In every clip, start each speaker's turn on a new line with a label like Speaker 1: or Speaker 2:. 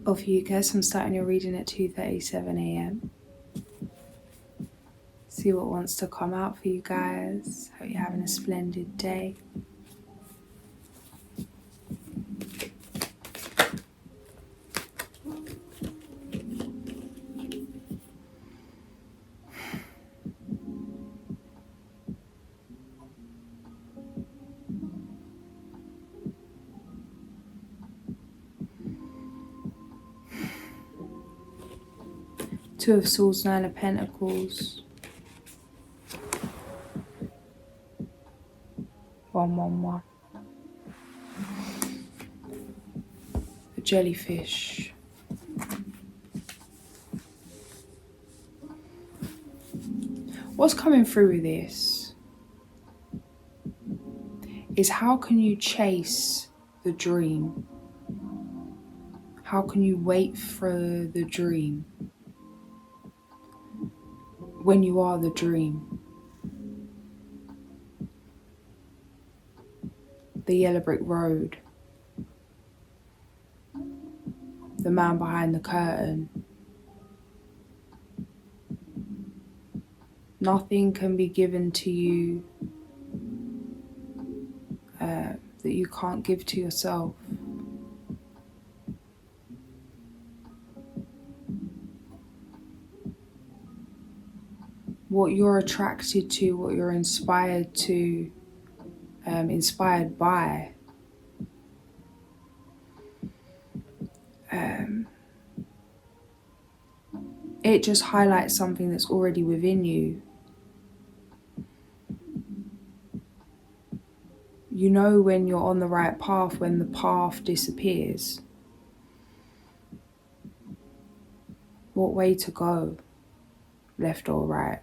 Speaker 1: OPHIUCHUS, I'm starting your reading at 2:37 a.m. See what wants to come out for you guys. Hope you're having a splendid day. Two of Swords, Nine of Pentacles. 111. The jellyfish. What's coming through with this is how can you chase the dream? How can you wait for the dream when you are the dream? The yellow brick road. The man behind the curtain. Nothing can be given to you that you can't give to yourself. What you're attracted to, what you're inspired to, inspired by, it just highlights something that's already within you. You know when you're on the right path, when the path disappears. What way to go, left or right?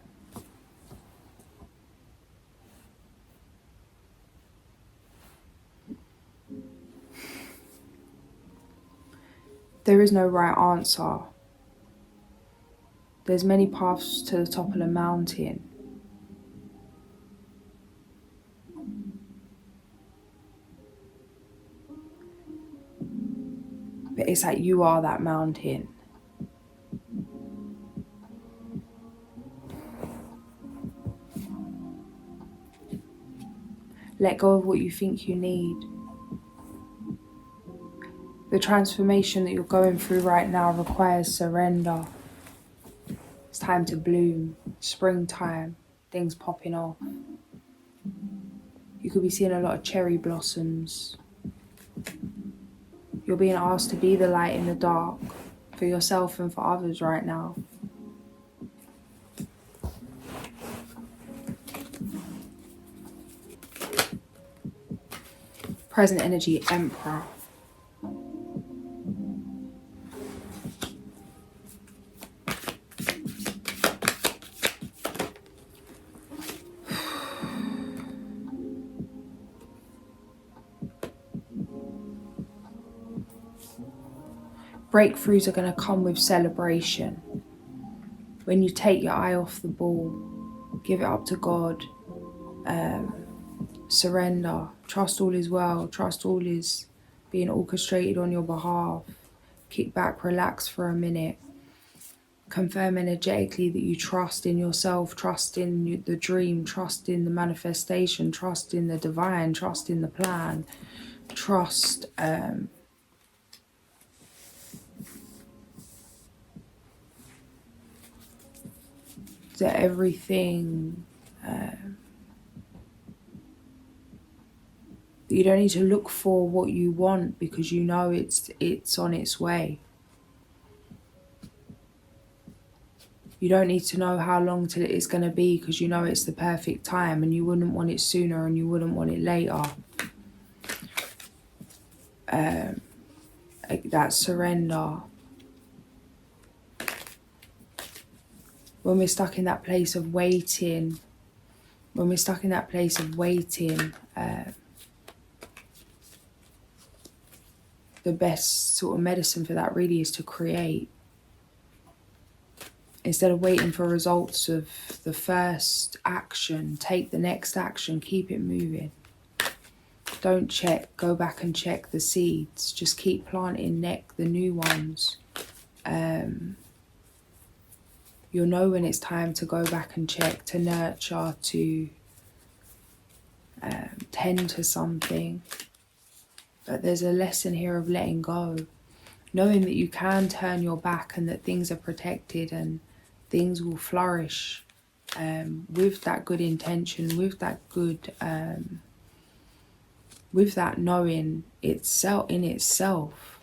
Speaker 1: There is no right answer. There's many paths to the top of the mountain. But it's like you are that mountain. Let go of what you think you need. The transformation that you're going through right now requires surrender. It's time to bloom. Springtime. Things popping off. You could be seeing a lot of cherry blossoms. You're being asked to be the light in the dark for yourself and for others right now. Present energy, Emperor. Breakthroughs are going to come with celebration. When you take your eye off the ball, give it up to God, surrender, trust all is well, trust all is being orchestrated on your behalf. Kick back, relax for a minute. Confirm energetically that you trust in yourself, trust in the dream, trust in the manifestation, trust in the divine, trust in the plan, trust that everything, that you don't need to look for what you want because you know it's on its way. You don't need to know how long till it's going to be because you know it's the perfect time and you wouldn't want it sooner and you wouldn't want it later. That surrender. When we're stuck in that place of waiting, the best sort of medicine for that really is to create. Instead of waiting for results of the first action, take the next action, keep it moving. don't check, go back and check the seeds. Just keep planting the new ones. You'll know when it's time to go back and check, to nurture, to tend to something. But there's a lesson here of letting go. Knowing that you can turn your back and that things are protected and things will flourish with that good intention, with that good, with that knowing itself in itself.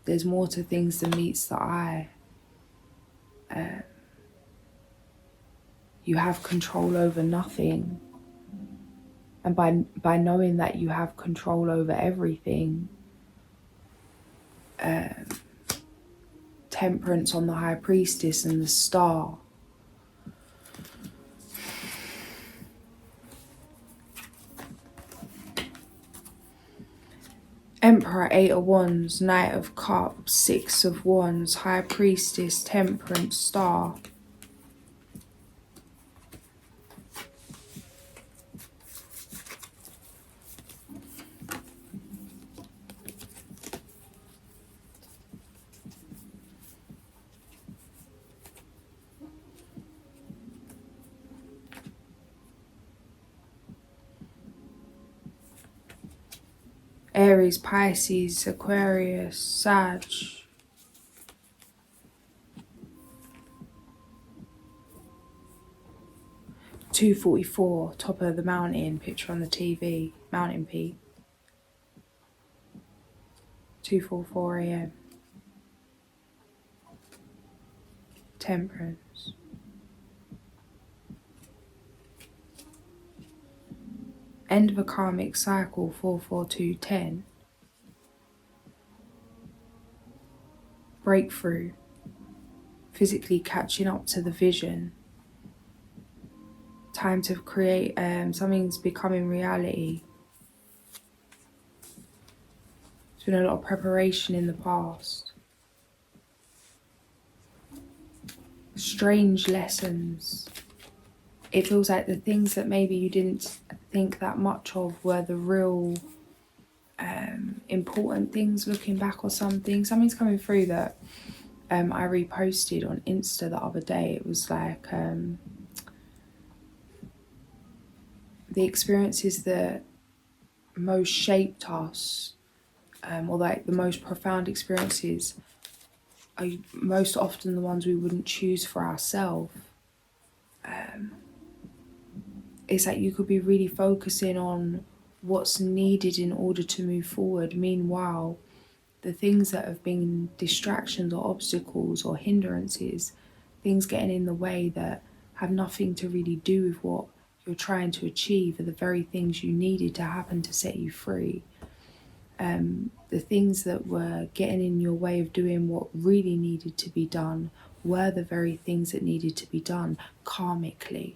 Speaker 1: There's more to things than meets the eye. You have control over nothing. And by knowing that you have control over everything, Temperance on the High Priestess and the Star. Emperor, 8 of Wands, Knight of Cups, 6 of Wands, High Priestess, Temperance, Star. Aries, Pisces, Aquarius, Sag. $244, top of the mountain, picture on the TV, mountain peak. 2:44 a.m. Temperance. End of a karmic cycle, 44210. Breakthrough. Physically catching up to the vision. Time to create something's becoming reality. There's been a lot of preparation in the past. Strange lessons. It feels like the things that maybe you didn't think that much of were the real important things looking back or something. Something's coming through that I reposted on Insta the other day. It was like the experiences that most shaped us, or like the most profound experiences, are most often the ones we wouldn't choose for ourselves. It's like you could be really focusing on what's needed in order to move forward. Meanwhile, the things that have been distractions or obstacles or hindrances, things getting in the way that have nothing to really do with what you're trying to achieve, are the very things you needed to happen to set you free. The things that were getting in your way of doing what really needed to be done were the very things that needed to be done karmically.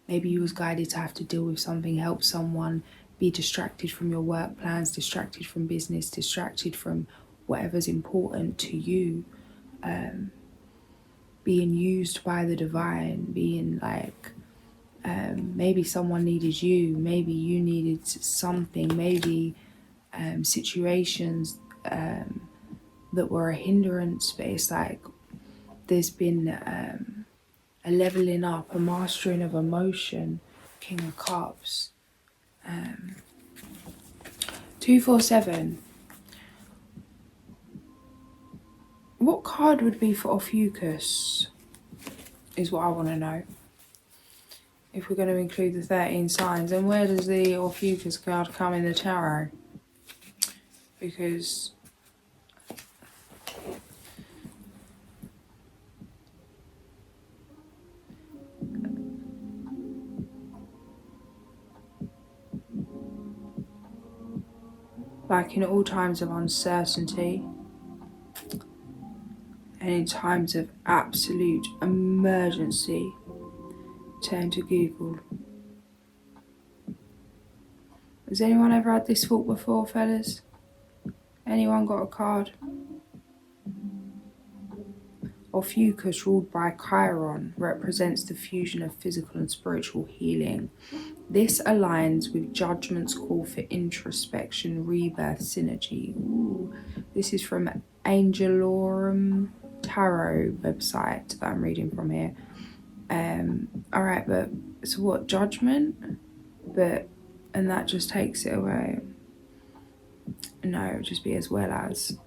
Speaker 1: Maybe you was guided to have to deal with something, help someone, be distracted from your work plans, distracted from business, distracted from whatever's important to you. Being used by the divine, being like, maybe someone needed you, maybe you needed something, maybe situations that were a hindrance, but it's like there's been a leveling up, a mastering of emotion. King of Cups. 247. What card would be for OPHIUCHUS is what I want to know. If we're going to include the 13 signs, and where does the OPHIUCHUS card come in the tarot? Because like in all times of uncertainty and in times of absolute emergency, turn to Google. Has anyone ever had this thought before, fellas? Anyone got a card? Ophiuchus, ruled by Chiron, represents the fusion of physical and spiritual healing. This aligns with Judgment's call for introspection, rebirth, synergy. Ooh. This is from Angelorum Tarot website that I'm reading from here. Alright, but so what? Judgment? And that just takes it away. No, it would just be as well as.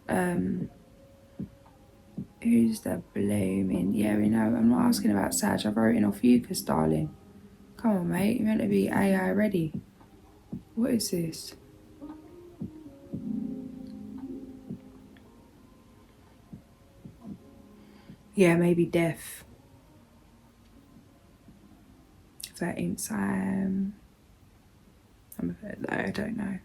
Speaker 1: Who's the blooming? Yeah, we know. I'm not asking about Sag. I wrote in Ophiuchus, darling. Come on, mate. You're meant to be AI ready. What is this? Yeah, maybe death. 13th Sam. I don't know.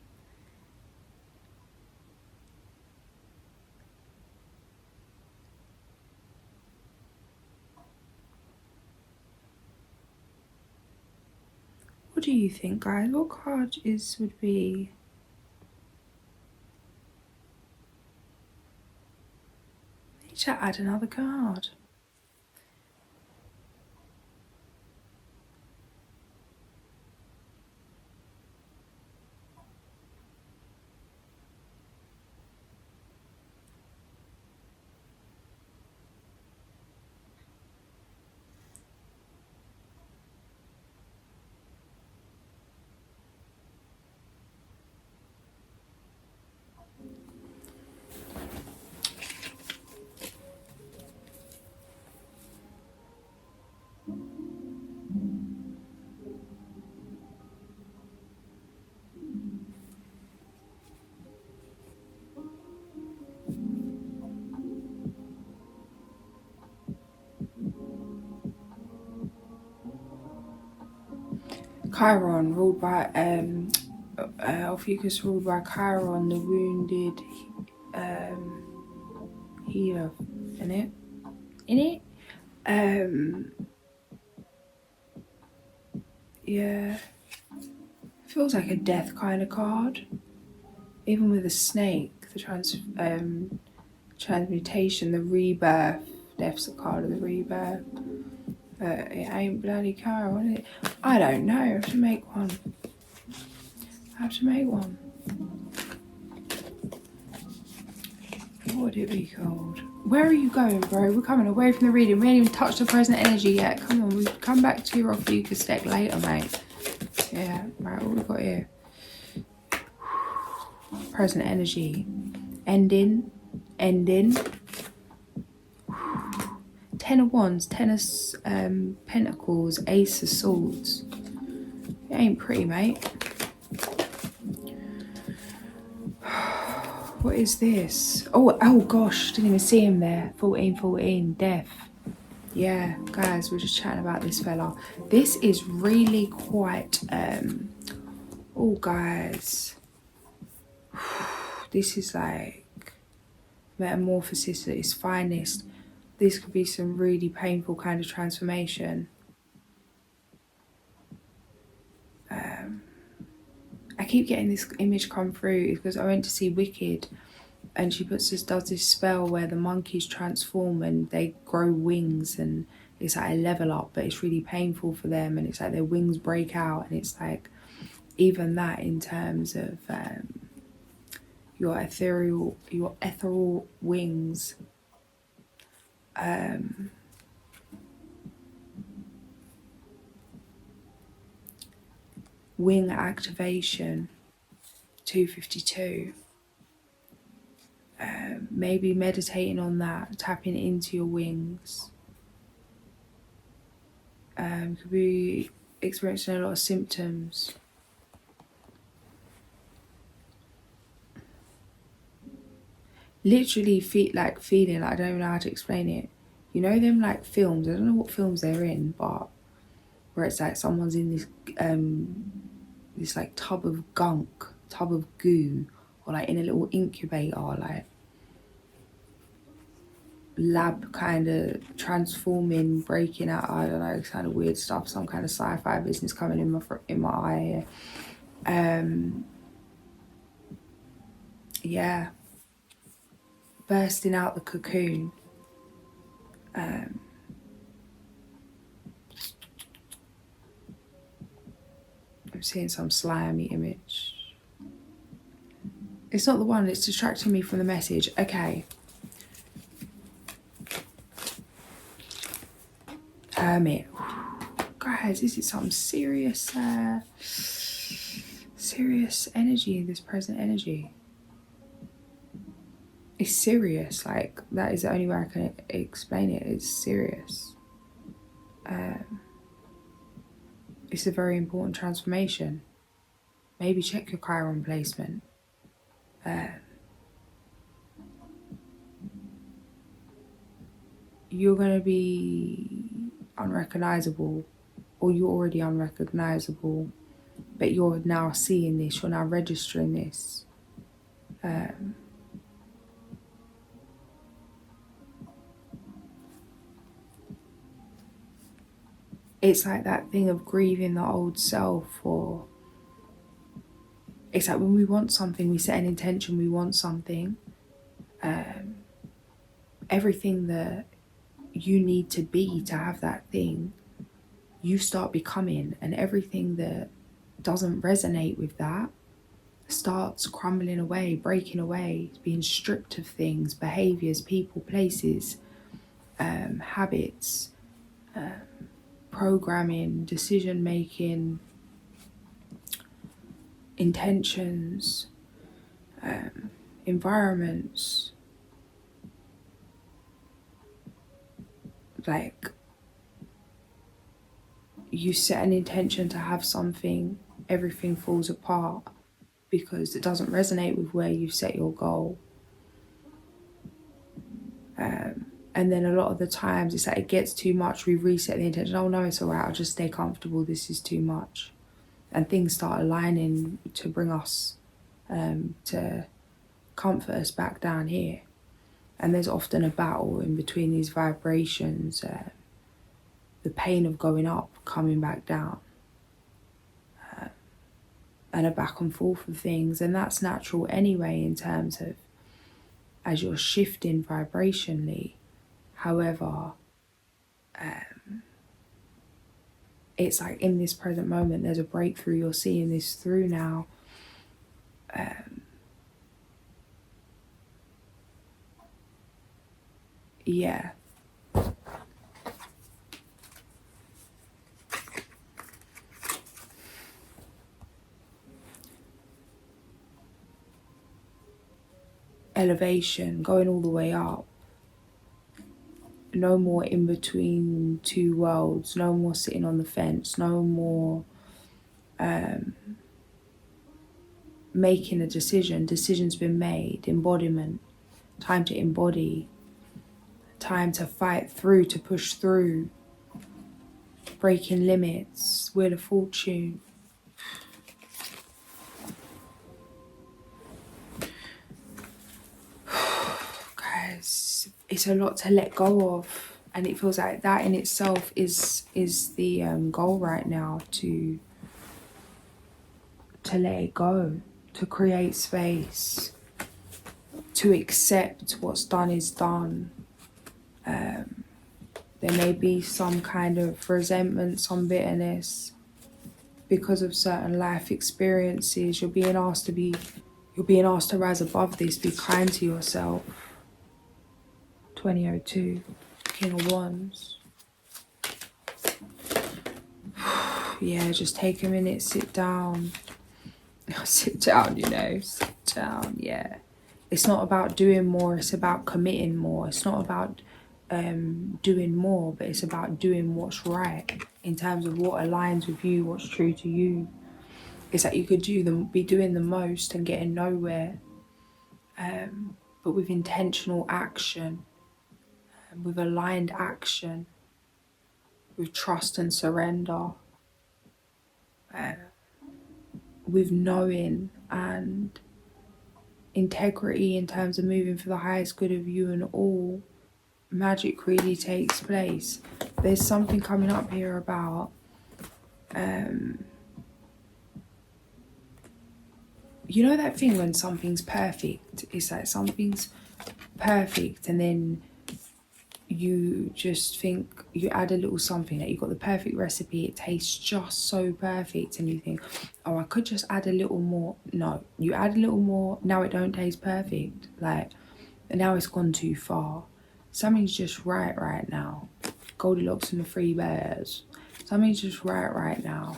Speaker 1: What do you think, guys? What card would be? I need to add another card. Chiron, ruled by Ophiuchus, ruled by Chiron, the wounded healer. In it. Yeah, feels like a death kind of card. Even with the snake, the transmutation, the rebirth. Death's a card of the rebirth. But it ain't bloody Chiron, is it? I don't know. I have to make one. What would it be called? Where are you going, bro? We're coming away from the reading. We ain't even touched the present energy yet. Come on, we come back to your Ophiuchus deck later, mate. Yeah, right, what we got here? Present energy. Ending. 10 of Wands, 10 of Pentacles, Ace of Swords. It ain't pretty, mate. What is this? Oh gosh, didn't even see him there. 14, death. Yeah, guys, we're just chatting about this fella. This is really quite, oh guys. This is like metamorphosis at its finest. This could be some really painful kind of transformation. I keep getting this image come through because I went to see Wicked, and she does this spell where the monkeys transform and they grow wings, and it's like a level up, but it's really painful for them, and it's like their wings break out, and it's like even that in terms of your ethereal wings. Wing activation, 252. Maybe meditating on that, tapping into your wings. Could be experiencing a lot of symptoms. Literally feeling like, I don't even know how to explain it. You know them like films, I don't know what films they're in, but where it's like someone's in this this like tub of goo, or like in a little incubator, like lab kind of transforming, breaking out. I don't know, it's kind of weird stuff. Some kind of sci-fi business coming in my eye here. Yeah, bursting out the cocoon. I'm seeing some slimy image. It's not the one, it's distracting me from the message. Okay. Hermit. Guys, this is some serious energy, this present energy. It's serious, like, that is the only way I can explain it. It's serious. It's a very important transformation. Maybe check your Chiron placement. You're going to be unrecognizable, or you're already unrecognizable, but you're now seeing this, you're now registering this. It's like that thing of grieving the old self, or it's like when we want something, we set an intention, we want something. Everything that you need to be to have that thing, you start becoming, and everything that doesn't resonate with that starts crumbling away, breaking away, being stripped of things, behaviors, people, places, habits, programming, decision making, intentions, environments. Like, you set an intention to have something, everything falls apart because it doesn't resonate with where you've set your goal. And then a lot of the times it's like it gets too much, we reset the intention. Oh no, it's all right, I'll just stay comfortable, this is too much. And things start aligning to bring us, to comfort us back down here. And there's often a battle in between these vibrations, the pain of going up, coming back down, and a back and forth of things. And that's natural anyway in terms of as you're shifting vibrationally. However, it's like in this present moment, there's a breakthrough. You're seeing this through now. Yeah. Elevation, going all the way up. No more in between two worlds, no more sitting on the fence, no more making a decision. Decision's been made, embodiment, time to embody, time to fight through, to push through, breaking limits, Wheel of Fortune. Guys, it's a lot to let go of, and it feels like that in itself is the goal right now, to let it go, to create space, to accept what's done is done. There may be some kind of resentment, some bitterness because of certain life experiences. You're being asked to rise above this, be kind to yourself. 2002, King of Wands. Yeah, just take a minute, sit down. Sit down, sit down, yeah. It's not about doing more, it's about committing more. It's not about doing more, but it's about doing what's right in terms of what aligns with you, what's true to you. It's that you could be doing the most and getting nowhere, but with intentional action, with aligned action, with trust and surrender, with knowing and integrity in terms of moving for the highest good of you and all, magic really takes place. There's something coming up here about you know that thing when something's perfect? It's like something's perfect and then you just think, you add a little something, that you've got the perfect recipe, it tastes just so perfect, and you think, oh, I could just add a little more. No, you add a little more, now it don't taste perfect. Like, now it's gone too far. Something's just right now. Goldilocks and the Three Bears. Something's just right now.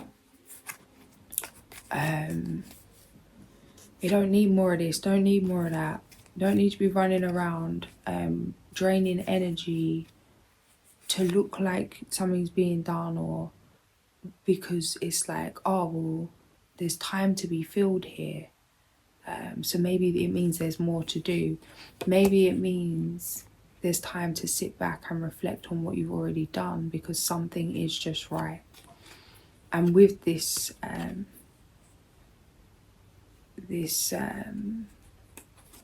Speaker 1: You don't need more of this, don't need more of that. You don't need to be running around draining energy to look like something's being done, or because it's like, oh, well, there's time to be filled here. So maybe it means there's more to do. Maybe it means there's time to sit back and reflect on what you've already done, because something is just right. And with this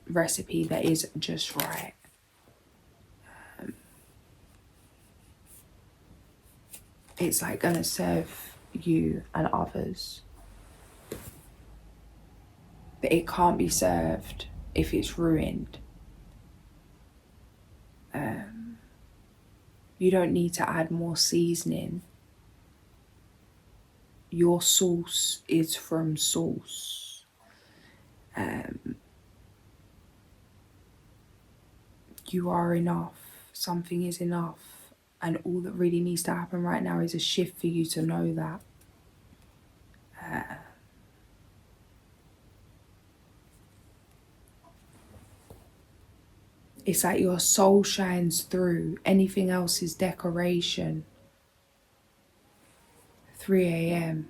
Speaker 1: recipe that is just right, it's like gonna serve you and others, but it can't be served if it's ruined. You don't need to add more seasoning. Your sauce is from source. You are enough. Something is enough. And all that really needs to happen right now is a shift for you to know that. It's like your soul shines through. Anything else is decoration. 3 a.m.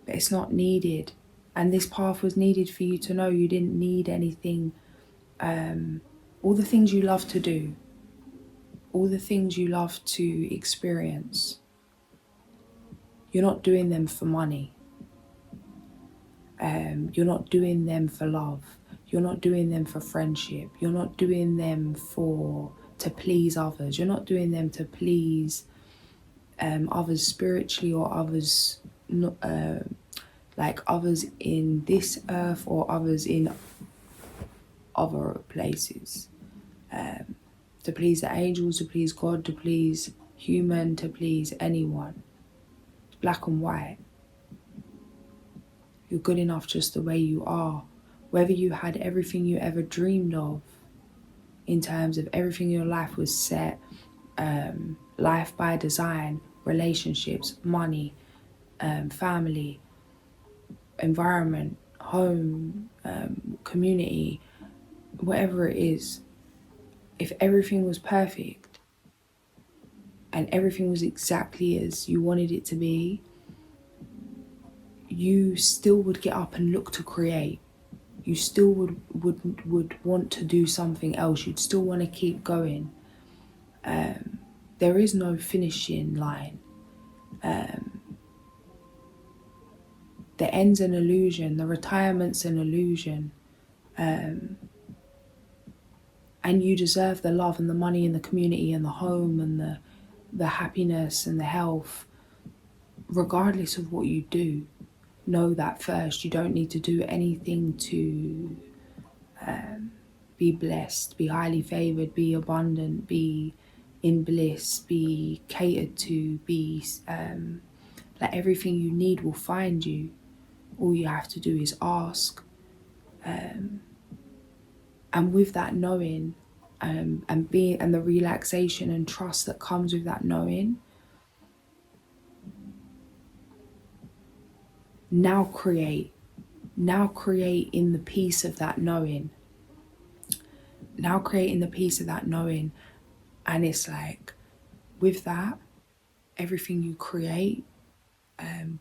Speaker 1: But it's not needed. And this path was needed for you to know you didn't need anything. All the things you love to do. All the things you love to experience. You're not doing them for money. You're not doing them for love. You're not doing them for friendship. You're not doing them to please others. You're not doing them to please others spiritually, or others like others in this earth, or others in other places. To please the angels, to please God, to please human, to please anyone. It's black and white. You're good enough just the way you are. Whether you had everything you ever dreamed of, in terms of everything in your life was set, life by design, relationships, money, family, environment, home, community, whatever it is, if everything was perfect and everything was exactly as you wanted it to be, you still would get up and look to create. You still would want to do something else. You'd still want to keep going. There is no finishing line. The end's an illusion. The retirement's an illusion. And you deserve the love and the money and the community and the home and the happiness and the health, regardless of what you do. Know that first. You don't need to do anything to be blessed, be highly favoured, be abundant, be in bliss, be catered to, be like everything you need will find you. All you have to do is ask. And with that knowing, and the relaxation and trust that comes with that knowing, now create in the peace of that knowing. Now create in the peace of that knowing. And it's like, with that, everything you create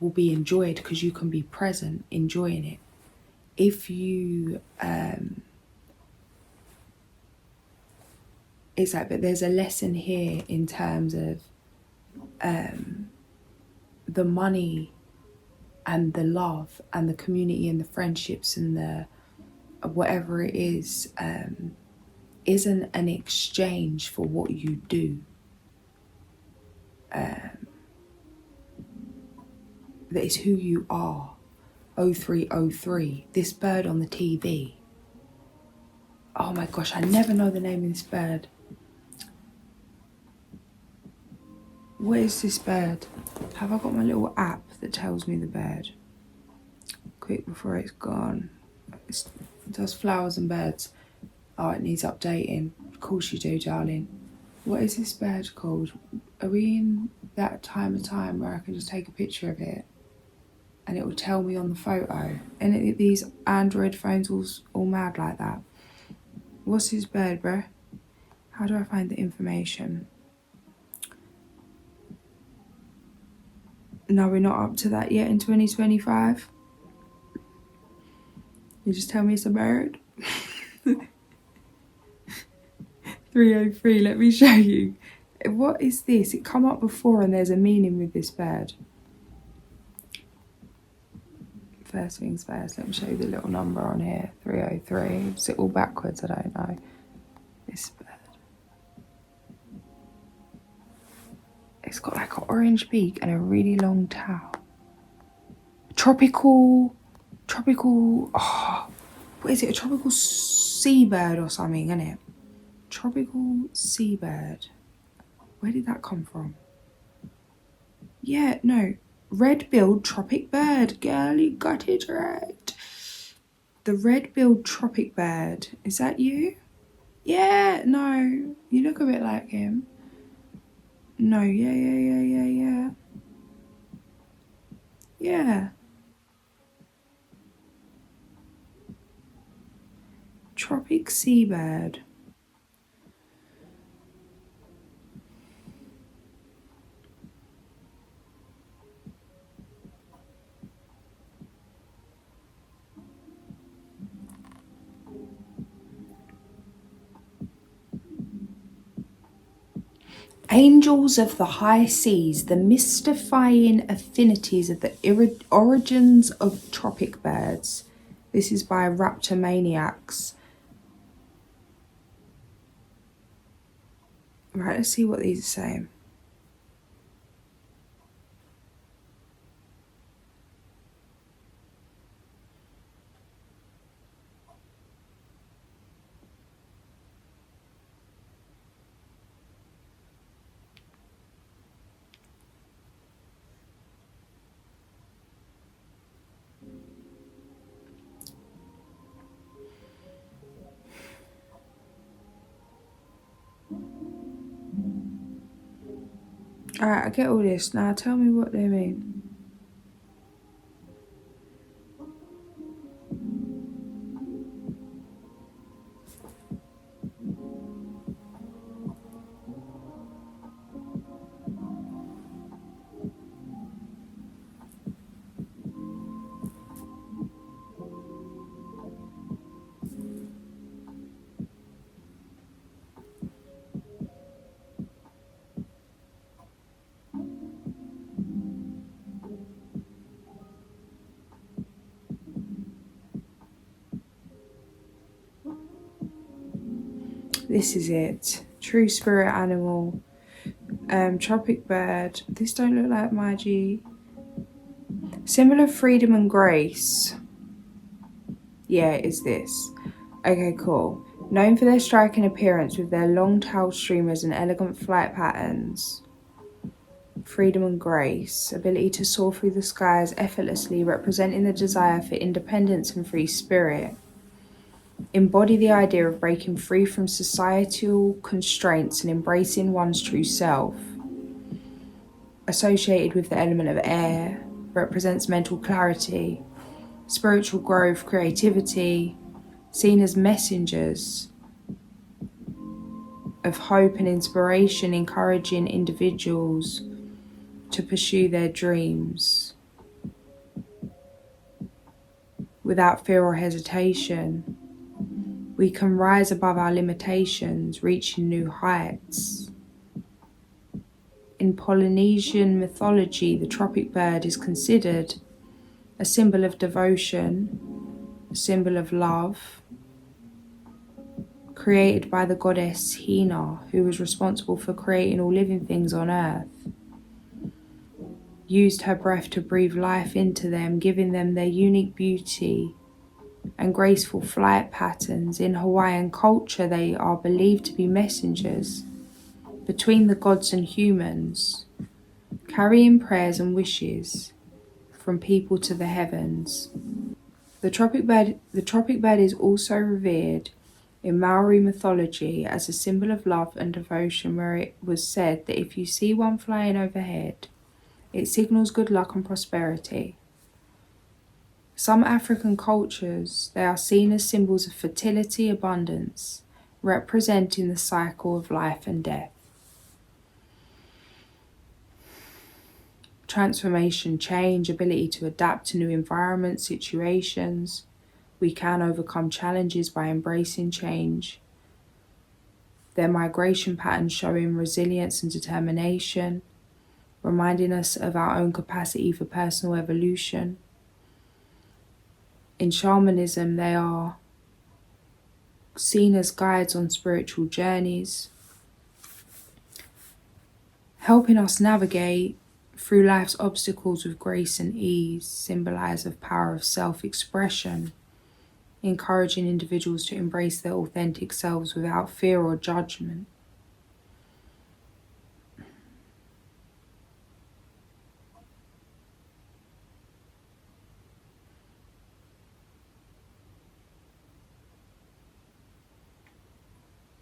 Speaker 1: will be enjoyed, because you can be present enjoying it. If you it's like, but there's a lesson here in terms of the money and the love and the community and the friendships and the whatever it is, isn't an exchange for what you do. That is who you are. 0303, this bird on the TV. Oh my gosh, I never know the name of this bird. What is this bird? Have I got my little app that tells me the bird? Quick before it's gone. It does flowers and birds. Oh, it needs updating. Of course you do, darling. What is this bird called? Are we in that time of time where I can just take a picture of it and it will tell me on the photo? And these Android phones all mad like that. What's this bird, bruh? How do I find the information? No, we're not up to that yet in 2025. You just tell me it's a bird. 303, let me show you. What is this? It come up before and there's a meaning with this bird. First things first, let me show you the little number on here. 303. Is it all backwards? I don't know. This bird. It's got like an orange beak and a really long tail. Tropical, oh, what is it? A tropical seabird or something, isn't it? Tropical seabird. Where did that come from? Yeah, no. Red-billed tropic bird. Girl, you got it right. The red-billed tropic bird. Is that you? Yeah, no. You look a bit like him. No, yeah. Yeah. Tropic seabird. Angels of the high seas, the mystifying affinities of the origins of tropic birds. This is by Raptor Maniacs. Right, let's see what these are saying. Alright, I get all this. Now tell me what they mean. This is it. True spirit animal. Tropic bird. This don't look like my G. Symbol of freedom and grace. Yeah, it is this. Okay, cool. Known for their striking appearance with their long-tailed streamers and elegant flight patterns. Freedom and grace. Ability to soar through the skies effortlessly, representing the desire for independence and free spirit. Embody the idea of breaking free from societal constraints and embracing one's true self. Associated with the element of air, represents mental clarity, spiritual growth, creativity, seen as messengers of hope and inspiration, encouraging individuals to pursue their dreams without fear or hesitation. We can rise above our limitations, reaching new heights. In Polynesian mythology, the tropic bird is considered a symbol of devotion, a symbol of love, created by the goddess Hina, who was responsible for creating all living things on earth. Used her breath to breathe life into them, giving them their unique beauty and graceful flight patterns. In Hawaiian culture, they are believed to be messengers between the gods and humans, carrying prayers and wishes from people to the heavens. The tropic bird is also revered in Maori mythology as a symbol of love and devotion, where it was said that if you see one flying overhead, it signals good luck and prosperity. Some African cultures, they are seen as symbols of fertility, abundance, representing the cycle of life and death. Transformation, change, ability to adapt to new environments, situations. We can overcome challenges by embracing change. Their migration patterns showing resilience and determination, reminding us of our own capacity for personal evolution. In shamanism, they are seen as guides on spiritual journeys, helping us navigate through life's obstacles with grace and ease, symbolize the power of self-expression, encouraging individuals to embrace their authentic selves without fear or judgment.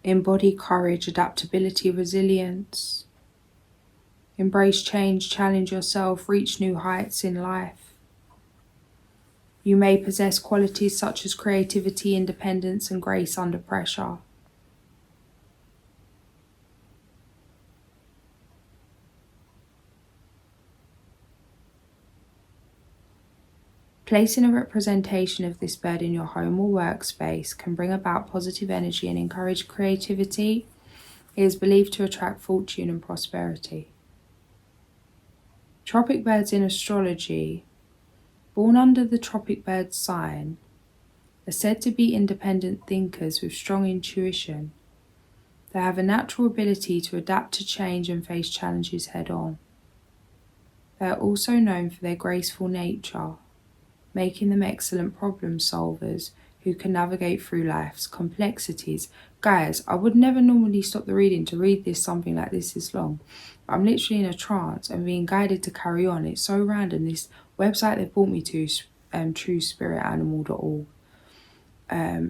Speaker 1: Embody courage, adaptability, resilience. Embrace change, challenge yourself, reach new heights in life. You may possess qualities such as creativity, independence, and grace under pressure. Placing a representation of this bird in your home or workspace can bring about positive energy and encourage creativity. It is believed to attract fortune and prosperity. Tropic birds in astrology, born under the tropic bird sign, are said to be independent thinkers with strong intuition. They have a natural ability to adapt to change and face challenges head on. They are also known for their graceful nature, making them excellent problem solvers who can navigate through life's complexities. Guys, I would never normally stop the reading to read something like this long. I'm literally in a trance and being guided to carry on. It's so random. This website they've brought me to is truespiritanimal.org.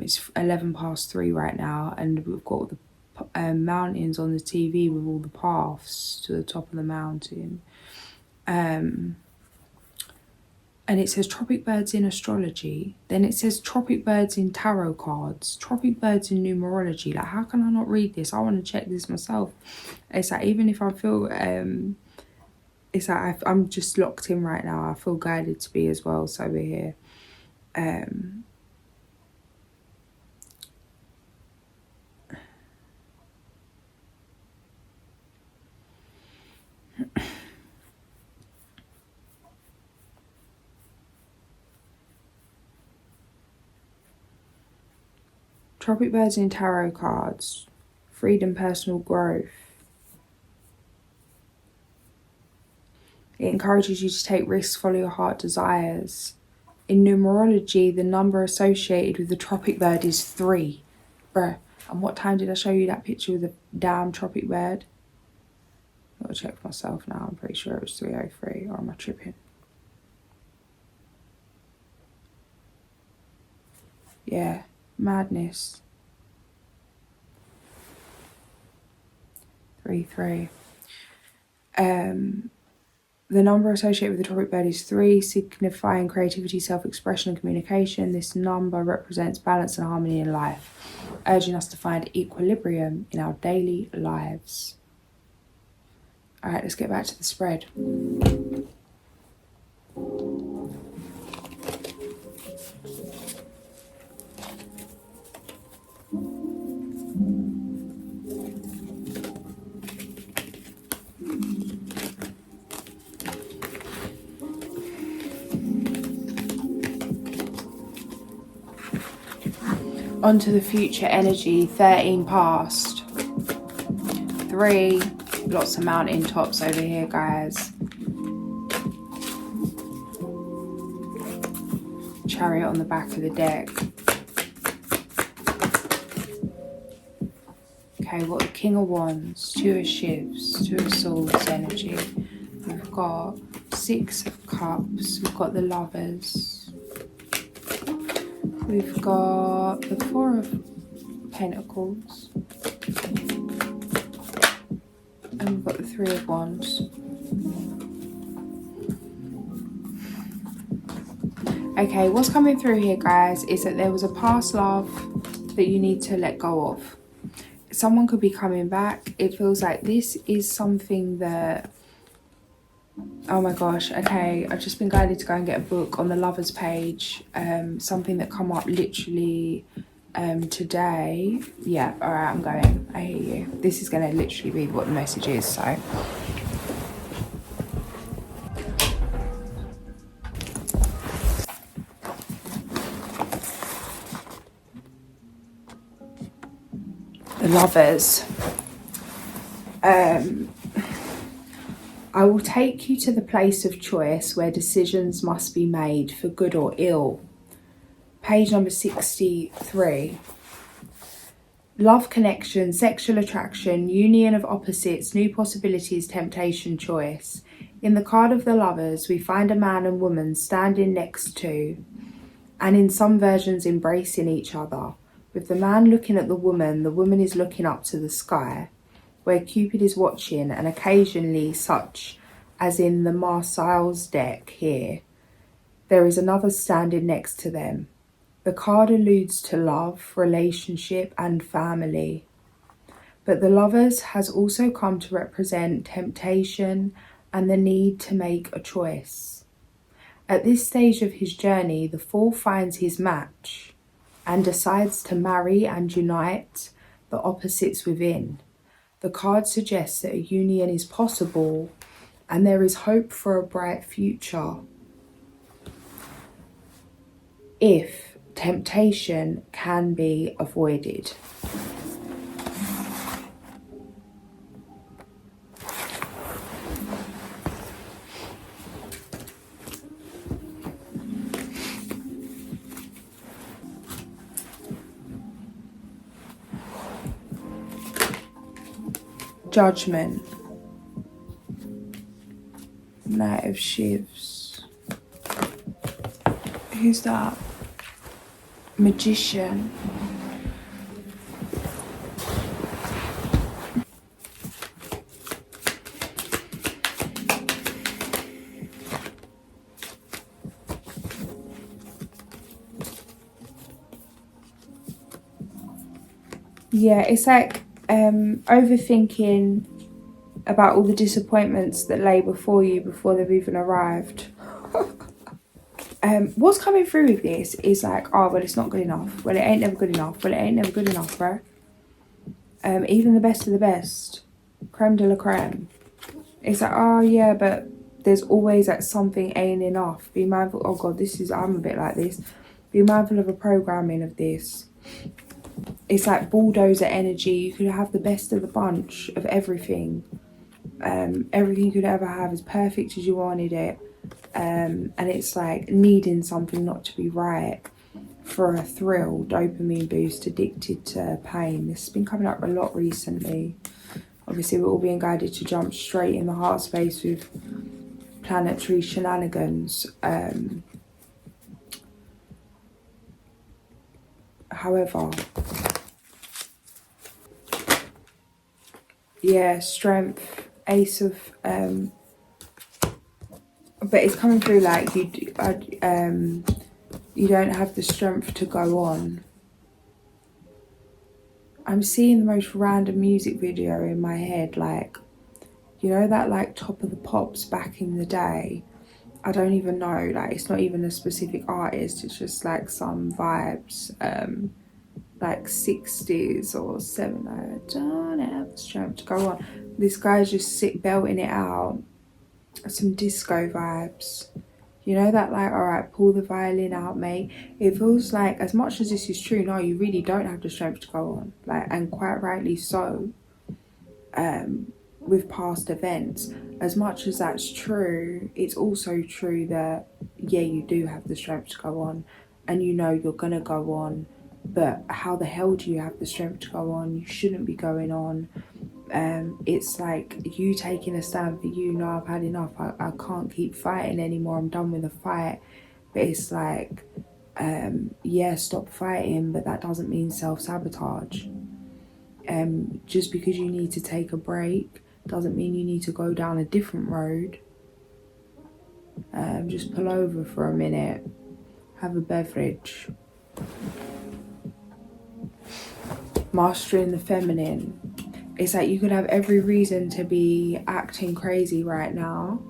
Speaker 1: It's 3:11 right now, and we've got the mountains on the TV with all the paths to the top of the mountain. And it says tropic birds in astrology. Then it says tropic birds in tarot cards, tropic birds in numerology. Like, how can I not read this? I want to check this myself. It's like, even if I feel, it's like I'm just locked in right now. I feel guided to be as well. So we're here. Tropic birds in tarot cards, freedom, personal growth. It encourages you to take risks, follow your heart desires. In numerology, the number associated with the tropic bird is 3. Bruh, and what time did I show you that picture with the damn tropic bird? I've got to check myself now. I'm pretty sure it was 3:03, or am I tripping? Yeah. Madness. 3:3. The number associated with the tropic bird is 3, signifying creativity, self-expression, and communication. This number represents balance and harmony in life, urging us to find equilibrium in our daily lives. All right, let's get back to the spread. Onto the future energy, 13 past. 3, lots of mountain tops over here, guys. Chariot on the back of the deck. Okay, what the King of Wands, 2 of Ships, 2 of Swords energy, got 6 of Cups, we've got the Lovers, we've got the 4 of Pentacles, and we've got the 3 of Wands. Okay, what's coming through here, guys, is that there was a past love that you need to let go of. Someone could be coming back. It feels like this is something that, oh my gosh, okay, I've just been guided to go and get a book on the Lovers page. Something that come up literally today. Yeah, all right, I'm going. I hear you. This is going to literally be what the message is, so. The Lovers. I will take you to the place of choice where decisions must be made for good or ill. Page number 63. Love connection, sexual attraction, union of opposites, new possibilities, temptation, choice. In the card of the Lovers, we find a man and woman standing next to, and in some versions embracing each other. With the man looking at the woman is looking up to the sky, where Cupid is watching, and occasionally, such as in the Marseille's deck here, there is another standing next to them. The card alludes to love, relationship, and family. But the Lovers has also come to represent temptation and the need to make a choice. At this stage of his journey, the Fool finds his match and decides to marry and unite the opposites within. The card suggests that a union is possible and there is hope for a bright future if temptation can be avoided. Judgment. Knight of Shivs. Who's that? Magician. Yeah, it's like overthinking about all the disappointments that lay before you before they've even arrived. What's coming through with this is like, oh, well, it's not good enough. Well, it ain't never good enough. Well, it ain't never good enough, bro. Even the best of the best, creme de la creme. It's like, oh yeah, but there's always like something ain't enough. Be mindful. Oh God, I'm a bit like this. Be mindful of a programming of this. It's like bulldozer energy. You could have the best of the bunch of everything. Everything you could ever have is perfect as you wanted it. And it's like needing something not to be right for a thrill, dopamine boost, addicted to pain. This has been coming up a lot recently. Obviously, we're all being guided to jump straight in the heart space with planetary shenanigans. However, yeah, strength, ace of, but it's coming through like you don't have the strength to go on. I'm seeing the most random music video in my head, like, you know, that like Top of the Pops back in the day. I don't even know, like it's not even a specific artist, it's just like some vibes, like 60s or 70s. I don't have the strength to go on. This guy's just belting it out. Some disco vibes, you know, that like, all right, pull the violin out, mate. It feels like, as much as this is true, no, you really don't have the strength to go on, like, and quite rightly so. With past events, as much as that's true, it's also true that yeah, you do have the strength to go on, and you know you're gonna go on, but how the hell do you have the strength to go on? You shouldn't be going on. it's like you taking a stand for you. No, I've had enough. I can't keep fighting anymore. I'm done with the fight. But it's like, yeah, stop fighting, but that doesn't mean self-sabotage. Just because you need to take a break doesn't mean you need to go down a different road. Just pull over for a minute, have a beverage. Mastering the feminine. It's like you could have every reason to be acting crazy right now.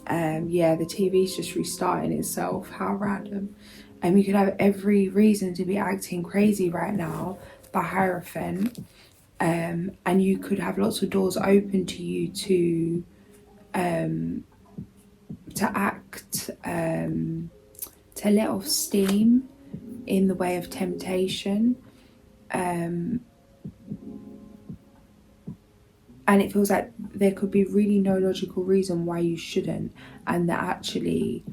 Speaker 1: Yeah, the TV's just restarting itself. How random. You could have every reason to be acting crazy right now, Hierophant. And you could have lots of doors open to you to act, to let off steam in the way of temptation. And it feels like there could be really no logical reason why you shouldn't, and that actually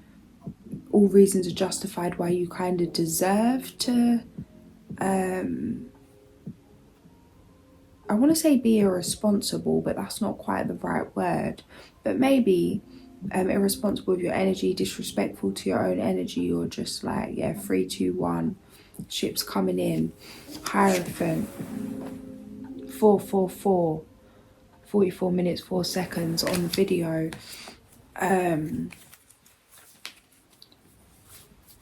Speaker 1: all reasons are justified why you kind of deserve to, I want to say be irresponsible, but that's not quite the right word. But maybe irresponsible with your energy, disrespectful to your own energy, or just like, yeah, 3, 2, 1, ships coming in. Hierophant, 444. 44 minutes 4 seconds on the video.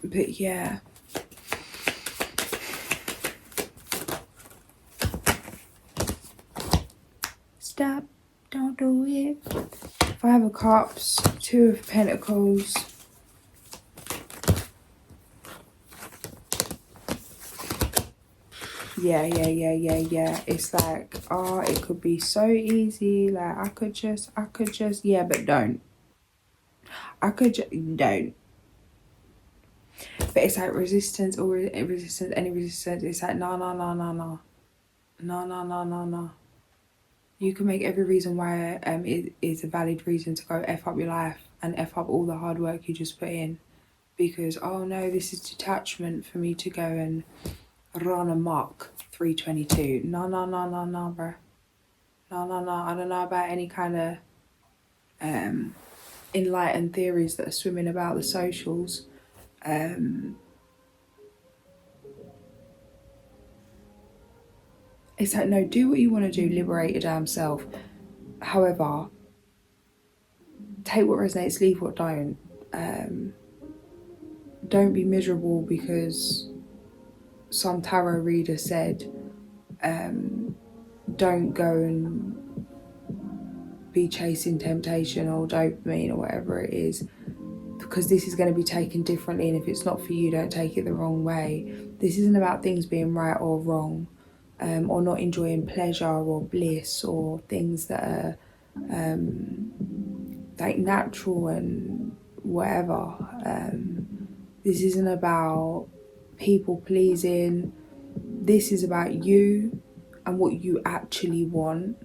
Speaker 1: But yeah, stop, don't do it. 5 of Cups, 2 of Pentacles, yeah. It's like, oh, it could be so easy. Like, I could just, yeah, but don't. Don't. But it's like resistance, or resistance, any resistance. It's like, no. You can make every reason why it is a valid reason to go F up your life and F up all the hard work you just put in. Because, oh no, this is detachment for me to go and run amok. 322. No, bro. No. I don't know about any kind of enlightened theories that are swimming about the socials. It's like, no, do what you want to do, liberate your damn self. However, take what resonates, leave what don't. Don't be miserable because some tarot reader said, don't go and be chasing temptation or dopamine or whatever it is, because this is going to be taken differently, and if it's not for you, don't take it the wrong way. This isn't about things being right or wrong, or not enjoying pleasure or bliss or things that are like natural and whatever. This isn't about people pleasing. This is about you and what you actually want.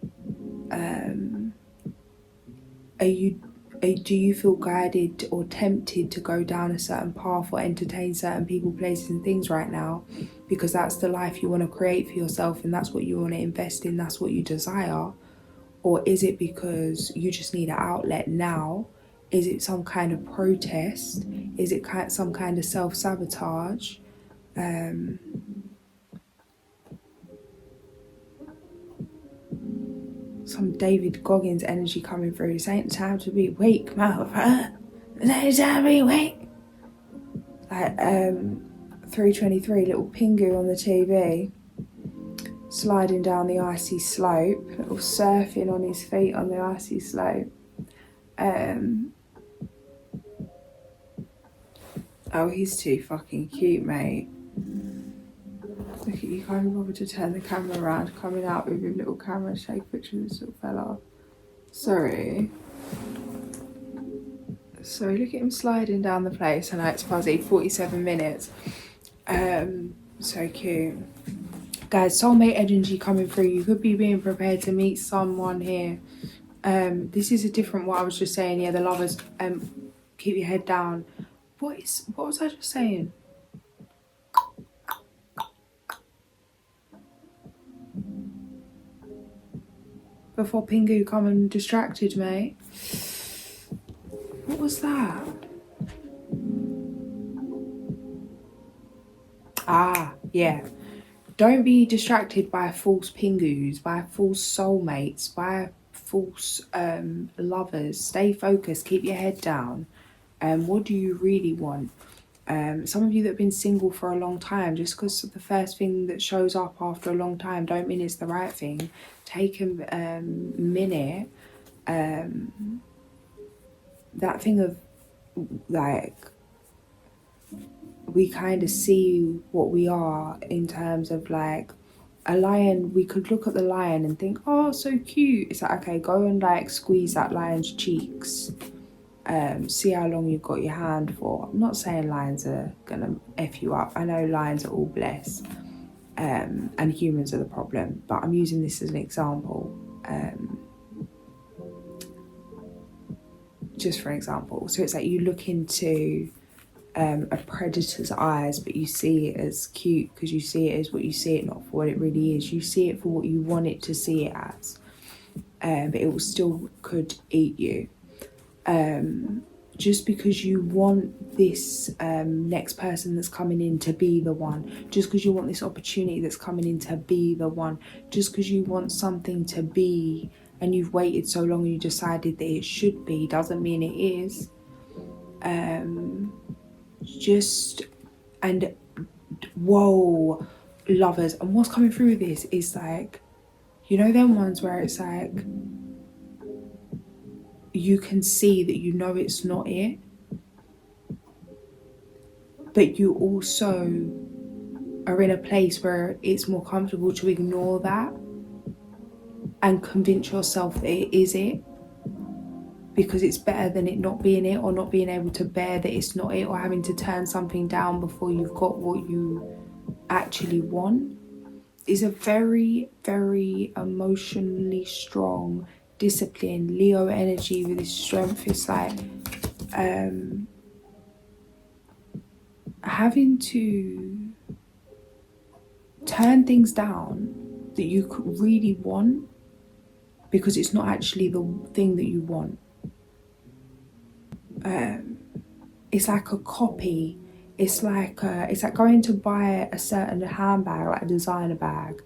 Speaker 1: Do you feel guided or tempted to go down a certain path or entertain certain people, places and things right now because that's the life you want to create for yourself and that's what you want to invest in, that's what you desire? Or is it because you just need an outlet now? Is it some kind of protest? Is it some kind of self-sabotage? Some David Goggins energy coming through. This ain't time to be weak, motherfucker. It ain't time to be weak. Like 323, little Pingu on the TV, sliding down the icy slope, little surfing on his feet on the icy slope. Oh, he's too fucking cute, mate. Look at you, can't even bother to turn the camera around, coming out with your little camera to take a picture of this little fella. Sorry, look at him sliding down the place. I know it's fuzzy, 47 minutes. So cute. Guys, soulmate energy coming through. You could be being prepared to meet someone here. This is a different, what I was just saying. Yeah, the lovers, keep your head down. What was I just saying? before Pingu come and distracted me. What was that? Ah, yeah. Don't be distracted by false Pingus, by false soulmates, by false lovers. Stay focused, keep your head down. What do you really want? Some of you that have been single for a long time, just because the first thing that shows up after a long time don't mean it's the right thing. Take a minute. That thing of like, we kind of see what we are in terms of like a lion. We could look at the lion and think, oh, so cute. It's like, okay, go and like squeeze that lion's cheeks. See how long you've got your hand for. I'm not saying lions are gonna F you up. I know lions are all blessed, and humans are the problem, but I'm using this as an example, just for example. So it's like you look into a predator's eyes, but you see it as cute because you see it as what you see it, not for what it really is. You see it for what you want it to see it as, but it will still could eat you. Just because you want this next person that's coming in to be the one, just because you want this opportunity that's coming in to be the one, just because you want something to be and you've waited so long and you decided that it should be, doesn't mean it is. And whoa, lovers, and what's coming through this is like, you know them ones where it's like, you can see that you know it's not it, but you also are in a place where it's more comfortable to ignore that and convince yourself that it is it, because it's better than it not being it, or not being able to bear that it's not it, or having to turn something down before you've got what you actually want. Is a very, very emotionally strong, disciplined Leo energy with his strength. It's like having to turn things down that you could really want because it's not actually the thing that you want. It's like a copy. It's like going to buy a certain handbag, like a designer bag,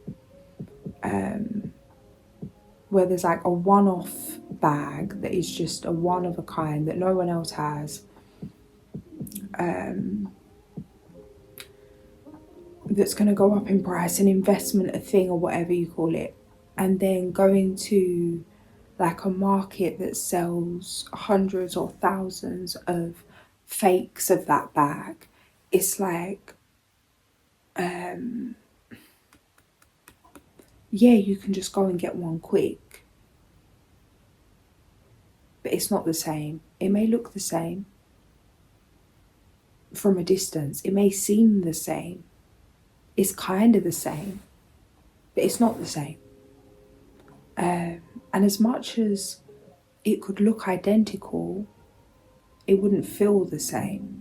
Speaker 1: where there's like a one-off bag that is just a one of a kind that no one else has, that's going to go up in price, an investment, a thing, or whatever you call it, and then going to like a market that sells hundreds or thousands of fakes of that bag. It's like, yeah, you can just go and get one quick, but it's not the same. It may look the same from a distance. It may seem the same. It's kind of the same, but it's not the same. And as much as it could look identical, it wouldn't feel the same.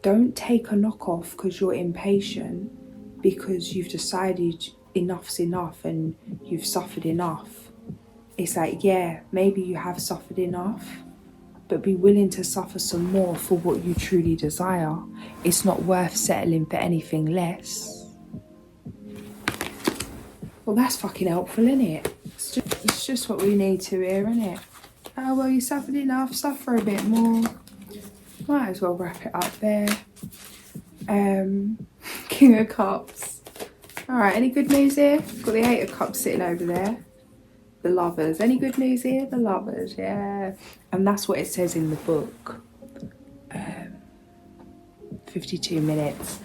Speaker 1: Don't take a knockoff because you're impatient, because you've decided enough's enough and you've suffered enough. It's like, yeah, maybe you have suffered enough, but be willing to suffer some more for what you truly desire. It's not worth settling for anything less. Well, that's fucking helpful, isn't it? It's just what we need to hear, isn't it? Oh, well, you suffered enough, suffer a bit more. Might as well wrap it up there. King of Cups. Alright, any good news here? Got the Eight of Cups sitting over there. The Lovers. Any good news here? The Lovers, yeah. And that's what it says in the book. 52 minutes.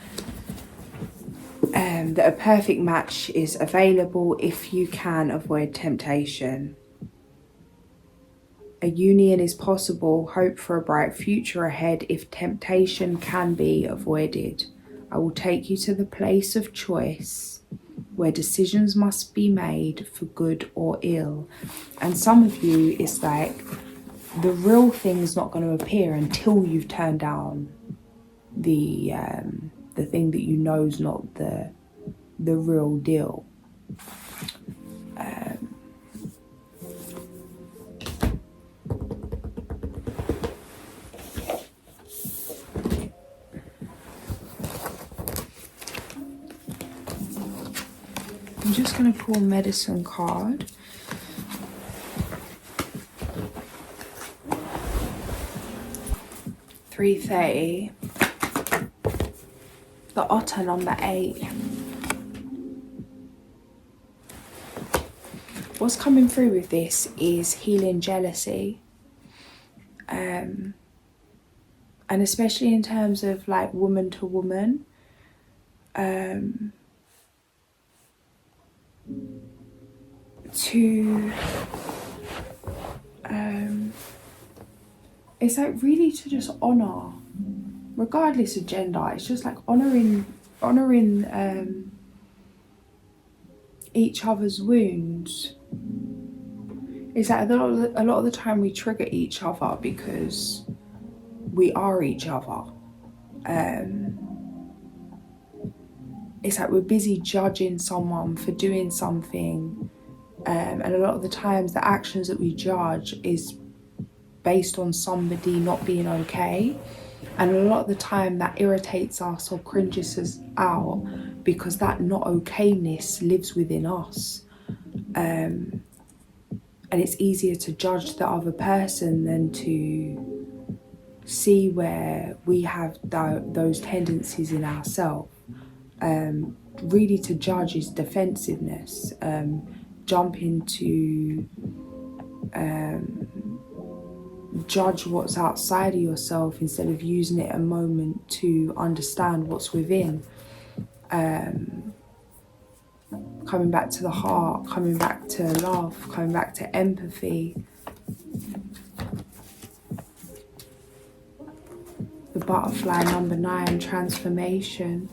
Speaker 1: That a perfect match is available if you can avoid temptation. A union is possible, hope for a bright future ahead if temptation can be avoided. I will take you to the place of choice where decisions must be made for good or ill. And some of you, it's like the real thing's not going to appear until you've turned down the thing that you know is not the the real deal. I'm just going to pull a medicine card. $330. The Otter, number 8. What's coming through with this is healing jealousy. And especially in terms of like woman to woman. It's like really to just honour, regardless of gender. It's just like honouring each other's wounds. It's like a lot of the time we trigger each other because we are each other. It's like we're busy judging someone for doing something, and a lot of the times the actions that we judge is based on somebody not being okay, and a lot of the time that irritates us or cringes us out because that not okayness lives within us, and it's easier to judge the other person than to see where we have those tendencies in ourselves. Really to judge is defensiveness, jumping to judge what's outside of yourself instead of using it a moment to understand what's within. Coming back to the heart, coming back to love, coming back to empathy. The butterfly, number 9, transformation.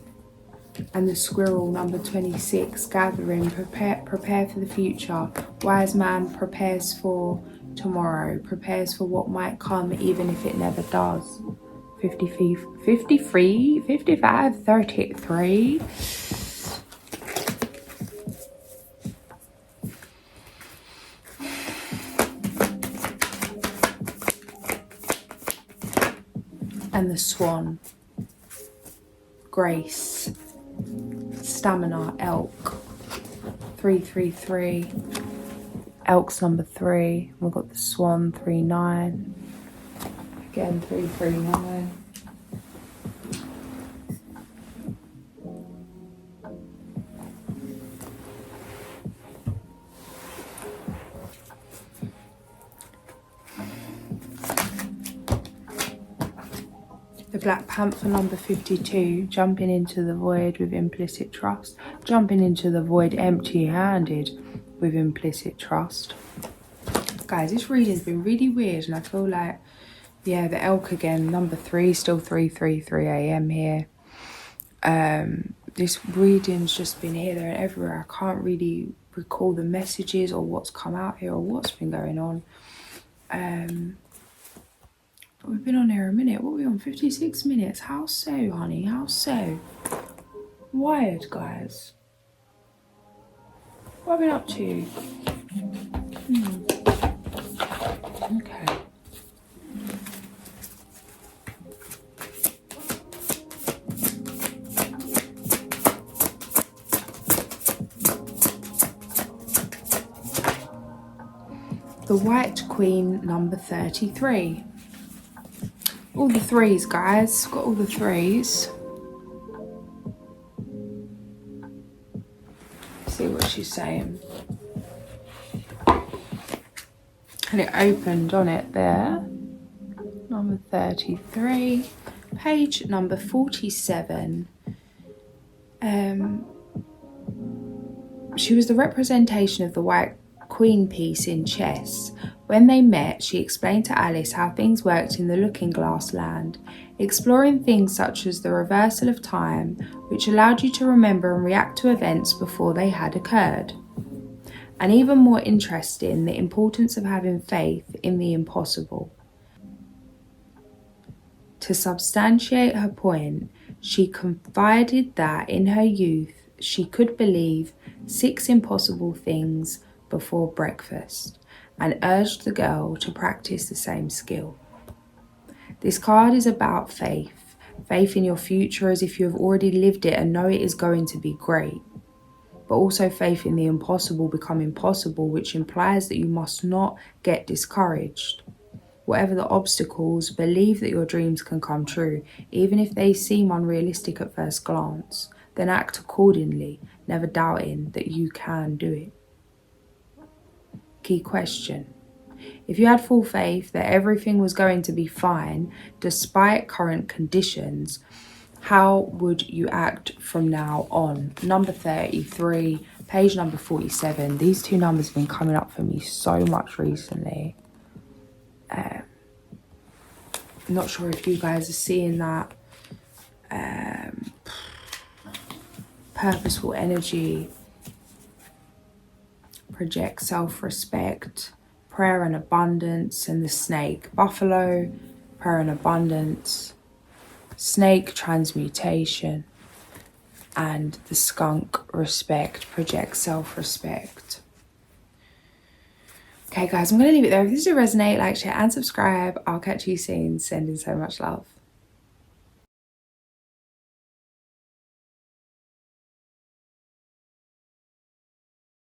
Speaker 1: And the squirrel, number 26, gathering, prepare for the future. Wise man prepares for tomorrow, prepares for what might come even if it never does. 53, 55, 33. And the swan, grace, stamina, elk, 333. Elk's number 3. We've got the swan, 39. Again, 339. The Black Panther, number 52, jumping into the void with implicit trust. Jumping into the void empty-handed with implicit trust. Guys, this reading's been really weird, and I feel like, yeah, the elk again, number 3, still 3:33 a.m. here. This reading's just been here, there and everywhere. I can't really recall the messages or what's come out here or what's been going on. But we've been on here a minute. What are we on? 56 minutes. How so, honey? How so? Wired, guys. What have I been up to? Okay. The White Queen, number 33. All the 3s, guys. Got all the 3s. See what she's saying. And it opened on it there. Number 33. Page number 47. She was the representation of the White Queen piece in chess. When they met, she explained to Alice how things worked in the Looking Glass land, exploring things such as the reversal of time, which allowed you to remember and react to events before they had occurred. And even more interesting, the importance of having faith in the impossible. To substantiate her point, she confided that in her youth, she could believe 6 impossible things before breakfast and urged the girl to practice the same skill. This card is about faith. Faith in your future as if you have already lived it and know it is going to be great. But also faith in the impossible becoming possible, which implies that you must not get discouraged. Whatever the obstacles, believe that your dreams can come true, even if they seem unrealistic at first glance. Then act accordingly, never doubting that you can do it. Key question. If you had full faith that everything was going to be fine despite current conditions, how would you act from now on? Number 33, page number 47. These 2 numbers have been coming up for me so much recently. Not sure if you guys are seeing that. Purposeful energy, project self-respect, prayer and abundance, and the snake. Buffalo, prayer and abundance, snake, transmutation, and the skunk, respect, project self-respect. Okay guys, I'm going to leave it there. If this did resonate, like, share and subscribe. I'll catch you soon. Sending so much love.